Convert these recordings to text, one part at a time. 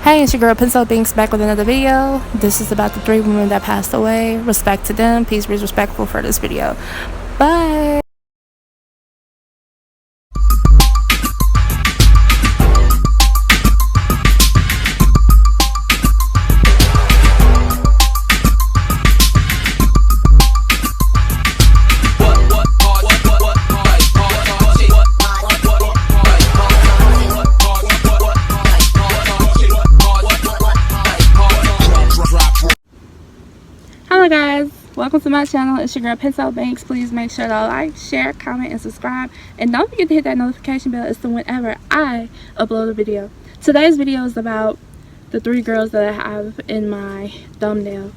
Hey, it's your girl Pencil Binks back with another video. This is about the 3 women that passed away. Respect to them. Please be respectful for this video. Bye. Hello guys, welcome to my channel. It's your girl Pencil Banks. Please make sure to like, share, comment, and subscribe, and don't forget to hit that notification bell as to whenever I upload a video. Today's video is about the 3 girls that I have in my thumbnail.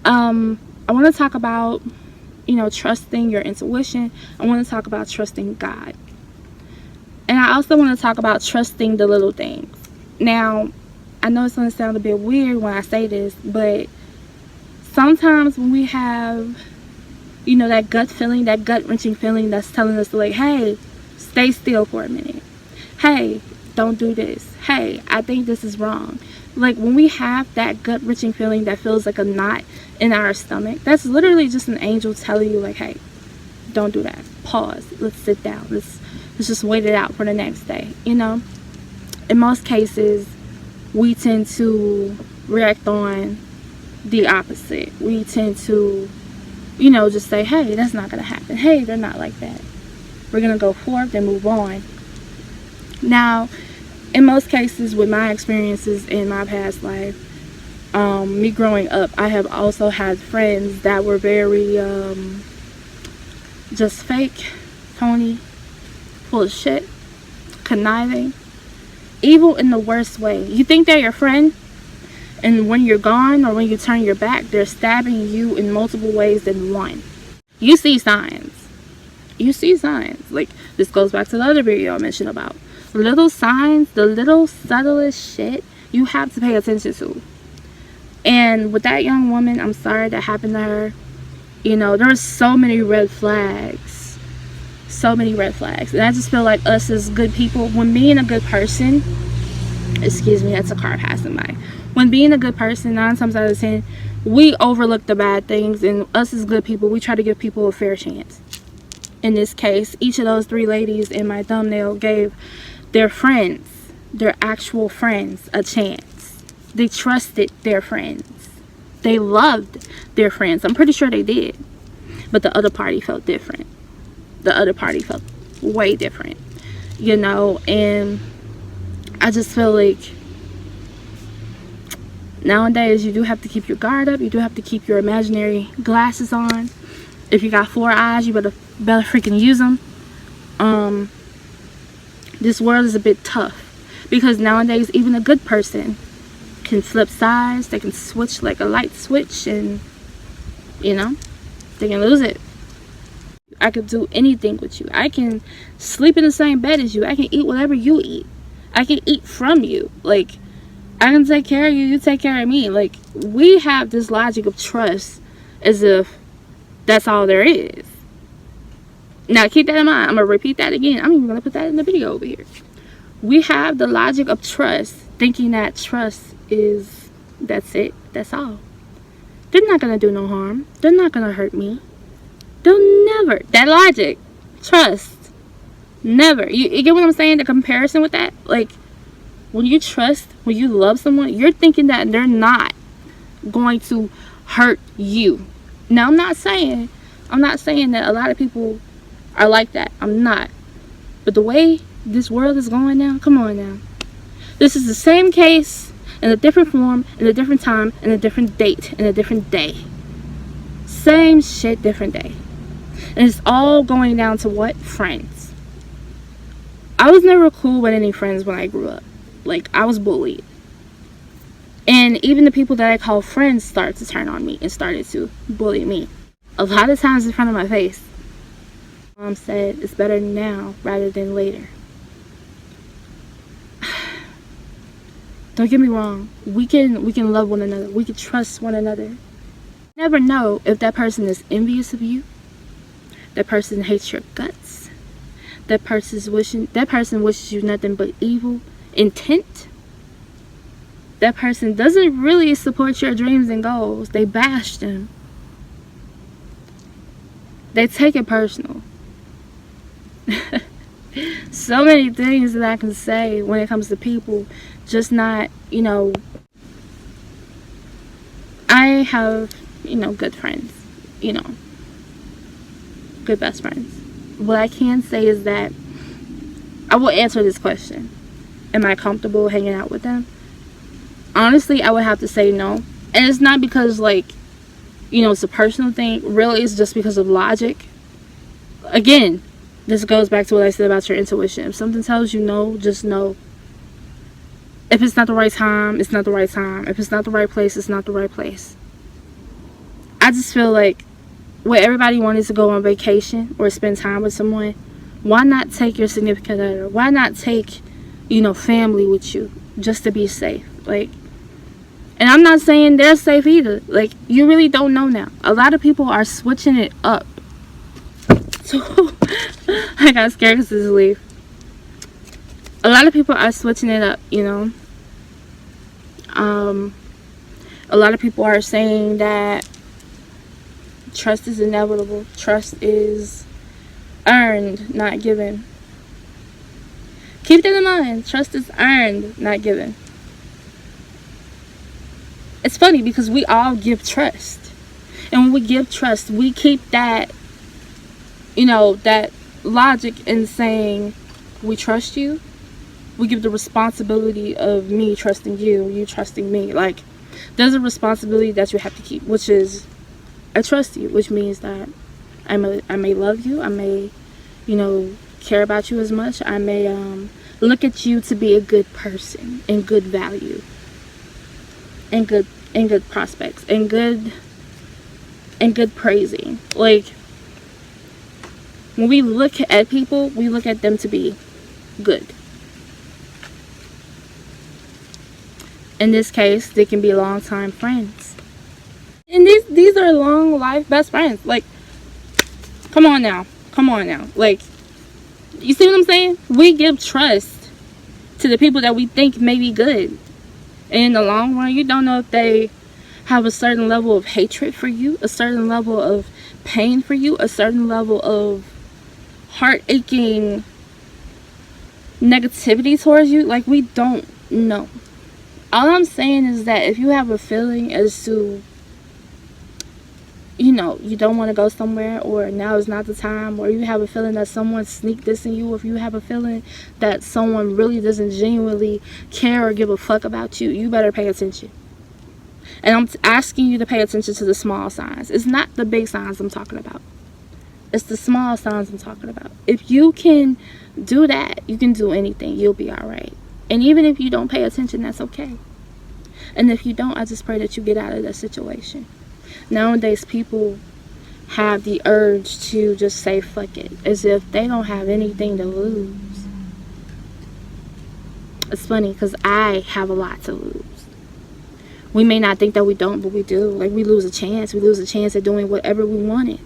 I want to talk about, trusting your intuition. I want to talk about trusting God, and I also want to talk about trusting the little things. Now, I know it's going to sound a bit weird when I say this, but sometimes when we have, that gut feeling, that gut-wrenching feeling that's telling us, like, hey, stay still for a minute. Hey, don't do this. Hey, I think this is wrong. Like, when we have that gut-wrenching feeling that feels like a knot in our stomach, that's literally just an angel telling you, like, hey, don't do that. Pause. Let's sit down. Let's just wait it out for the next day, In most cases, we tend to react on the opposite. We tend to just say, hey, that's not gonna happen. Hey, they're not like that. We're gonna go forth and move on. Now, in most cases, with my experiences in my past life, me growing up, I have also had friends that were very just fake, phony, full of shit, conniving, evil in the worst way. You think they're your friend, and when you're gone or when you turn your back, they're stabbing you in multiple ways than one. You see signs. You see signs. Like, this goes back to the other video I mentioned about. Little signs, the little subtlest shit, you have to pay attention to. And with that young woman, I'm sorry that happened to her. There are so many red flags. So many red flags. And I just feel like us as good people, when being a good person, excuse me, that's a car passing by. When being a good person, 9 times out of 10, we overlook the bad things, and us as good people, we try to give people a fair chance. In this case, each of those 3 ladies in my thumbnail gave their friends, their actual friends, a chance. They trusted their friends. They loved their friends. I'm pretty sure they did. But the other party felt different. The other party felt way different. And I just feel like nowadays you do have to keep your guard up. You do have to keep your imaginary glasses on. If you got 4 eyes, you better freaking use them. This world is a bit tough, because nowadays even a good person can flip sides. They can switch like a light switch, and they can lose it. I could do anything with you. I can sleep in the same bed as you. I can eat whatever you eat. I can eat from you. Like, I can take care of you, you take care of me. Like, we have this logic of trust as if that's all there is. Now, keep that in mind. I'm going to repeat that again. I'm even going to put that in the video over here. We have the logic of trust, thinking that trust is, that's it, that's all. They're not going to do no harm. They're not going to hurt me. They'll never. That logic, trust, never. You get what I'm saying? The comparison with that? Like, when you trust, when you love someone, you're thinking that they're not going to hurt you. Now, I'm not saying that a lot of people are like that. I'm not. But the way this world is going now, come on now. This is the same case in a different form, in a different time, in a different date, in a different day. Same shit, different day. And it's all going down to what? Friends. I was never cool with any friends when I grew up. Like, I was bullied. And even the people that I call friends started to turn on me and started to bully me. A lot of times in front of my face. Mom said, it's better now rather than later. Don't get me wrong. We can love one another. We can trust one another. You never know if that person is envious of you. That person hates your guts. That person wishes you nothing but evil intent. that person doesn't really support your dreams and goals. They bash them. They take it personal. So many things that I can say when it comes to people just not, I have, good friends, good best friends. What I can say is that I will answer this question. Am I comfortable hanging out with them? Honestly, I would have to say no. And it's not because, it's a personal thing. Really, it's just because of logic. Again, this goes back to what I said about your intuition. If something tells you no, just no. If it's not the right time, it's not the right time. If it's not the right place, it's not the right place. I just feel like where everybody wanted to go on vacation or spend time with someone, why not take your significant other? Why not take, family with you just to be safe? And I'm not saying they're safe either. You really don't know now. A lot of people are switching it up. So, I got scared because this leaf. A lot of people are switching it up, A lot of people are saying that trust is inevitable. Trust is earned, not given. Keep that in mind. Trust is earned, not given. It's funny because we all give trust. And when we give trust, we keep that, that logic in saying we trust you. We give the responsibility of me trusting you, you trusting me. There's a responsibility that you have to keep, which is I trust you, which means that I may love you. I may, care about you as much. I may look at you to be a good person and good value and good prospects and good praising. When we look at people, we look at them to be good. In this case, they can be longtime friends. And these are long life best friends. Come on now. You see what I'm saying? We give trust to the people that we think may be good. And in the long run, you don't know if they have a certain level of hatred for you, a certain level of pain for you, a certain level of heart-aching negativity towards you. We don't know. All I'm saying is that if you have a feeling as to, you don't want to go somewhere, or now is not the time, or you have a feeling that someone sneaked this in you, or if you have a feeling that someone really doesn't genuinely care or give a fuck about you, you better pay attention. And I'm asking you to pay attention to the small signs. It's not the big signs I'm talking about. It's the small signs I'm talking about. If you can do that, you can do anything. You'll be all right. And even if you don't pay attention, that's okay. And if you don't, I just pray that you get out of that situation. Nowadays, people have the urge to just say fuck it, as if they don't have anything to lose. It's funny because I have a lot to lose. We may not think that we don't, but we do. We lose a chance. We lose a chance at doing whatever we wanted.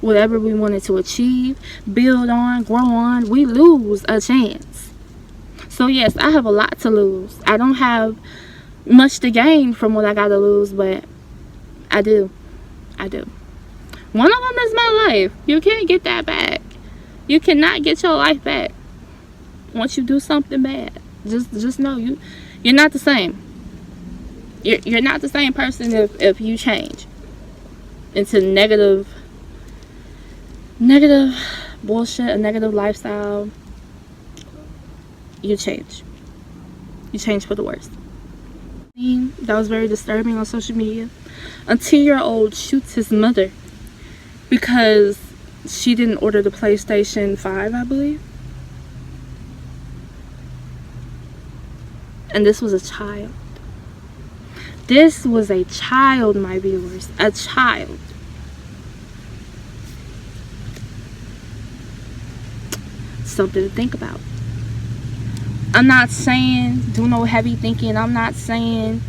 Whatever we wanted to achieve, build on, grow on, we lose a chance. So yes, I have a lot to lose. I don't have much to gain from what I got to lose, but I do. One of them is my life. You can't get that back. You cannot get your life back once you do something bad. Just know you're not the same. You're not the same person if you change into negative bullshit, a negative lifestyle. You change for the worse. That was very disturbing on social media. A 10-year-old shoots his mother because she didn't order the PlayStation 5, I believe. And this was a child. This was a child, my viewers. A child. Something to think about. I'm not saying do no heavy thinking. I'm not saying,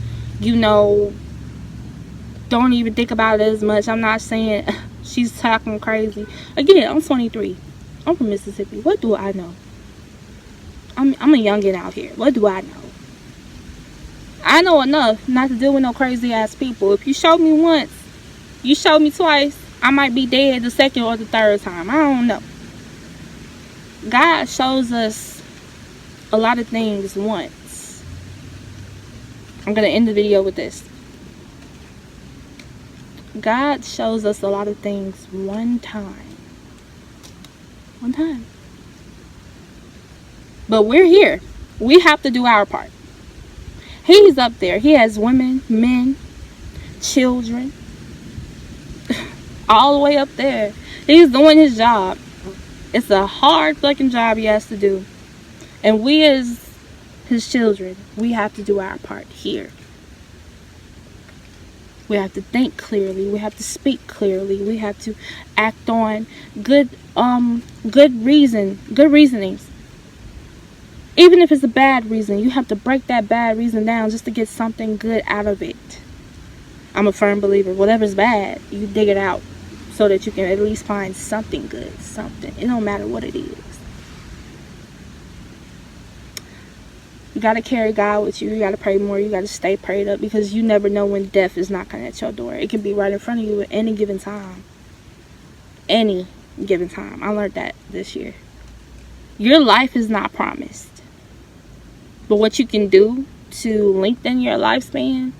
don't even think about it as much. I'm not saying she's talking crazy. Again, I'm 23. I'm from Mississippi. What do I know? I'm a youngin' out here. What do I know? I know enough not to deal with no crazy ass people. If you showed me once, you showed me twice, I might be dead the second or the third time. I don't know. God shows us a lot of things once. I'm going to end the video with this. God shows us a lot of things one time. One time. But we're here. We have to do our part. He's up there. He has women, men, children. All the way up there. He's doing his job. It's a hard fucking job he has to do. And we as his children, we have to do our part here. We have to think clearly. We have to speak clearly. We have to act on good reasonings. Even if it's a bad reason, you have to break that bad reason down just to get something good out of it. I'm a firm believer. Whatever's bad, you dig it out so that you can at least find something good. Something. It don't matter what it is. You got to carry God with you. You got to pray more. You got to stay prayed up, because you never know when death is knocking at your door. It can be right in front of you at any given time. Any given time. I learned that this year. Your life is not promised. But what you can do to lengthen your lifespan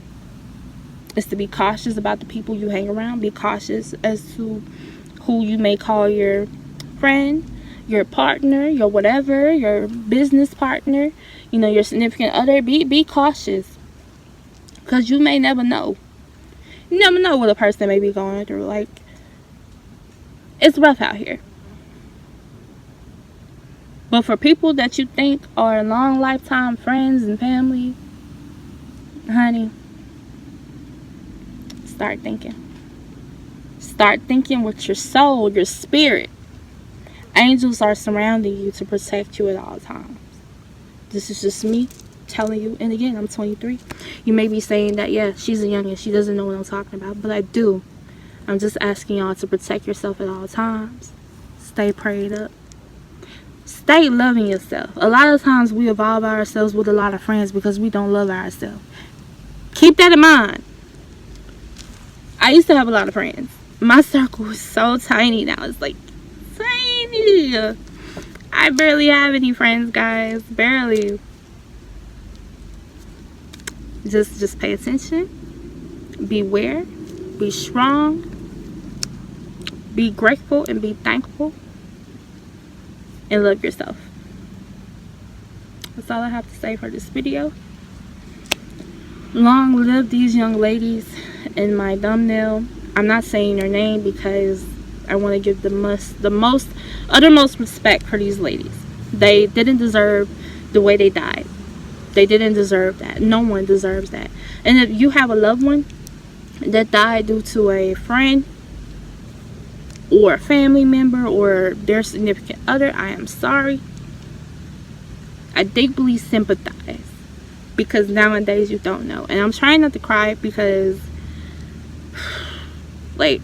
is to be cautious about the people you hang around. Be cautious as to who you may call your friend, your partner, your whatever, your business partner, you know, your significant other. Be cautious, because you may never know. You never know what a person may be going through. Like, it's rough out here. But for people that you think are long lifetime friends and family, honey, start thinking. Start thinking with your soul, your spirit. Angels are surrounding you to protect you at all times. This is just me telling you. And again, I'm 23. You may be saying that, yeah, she's a youngin', she doesn't know what I'm talking about. But I do. I'm just asking y'all to protect yourself at all times. Stay prayed up. Stay loving yourself. A lot of times we involve ourselves with a lot of friends because we don't love ourselves. Keep that in mind. I used to have a lot of friends. My circle is so tiny now. It's like tiny. I barely have any friends, guys. Barely. Just pay attention. Beware. Be strong. Be grateful and be thankful. And love yourself. That's all I have to say for this video. Long live these young ladies in my thumbnail. I'm not saying their name because I want to give the uttermost respect for these ladies. They didn't deserve the way they died. They didn't deserve that. No one deserves that. And if you have a loved one that died due to a friend or a family member or their significant other, I am sorry. I deeply sympathize, because nowadays you don't know. And I'm trying not to cry because, like,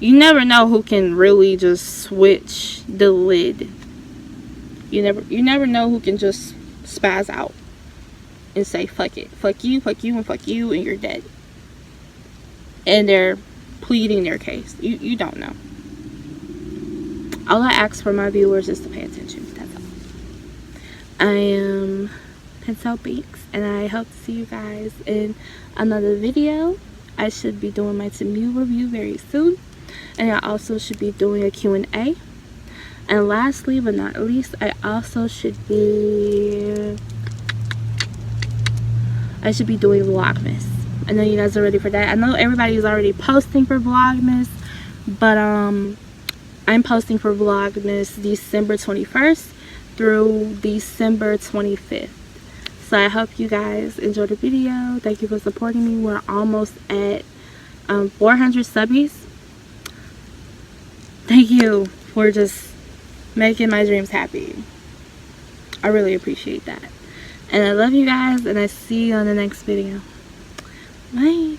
you never know who can really just switch the lid. You never know who can just spaz out and say fuck it, fuck you, and fuck you, and you're dead. And they're pleading their case. You don't know. All I ask for my viewers is to pay attention. That's all. I am Pencil Binks, and I hope to see you guys in another video. I should be doing my Tamla review very soon, and I also should be doing a Q&A. And lastly but not least, I also should be doing Vlogmas. I know you guys are ready for that. I know everybody is already posting for Vlogmas, but I'm posting for Vlogmas December 21st through December 25th. So I hope you guys enjoyed the video. Thank you for supporting me. We're almost at 400 subbies. Thank you for just making my dreams happy. I really appreciate that. And I love you guys, and I see you on the next video. Bye.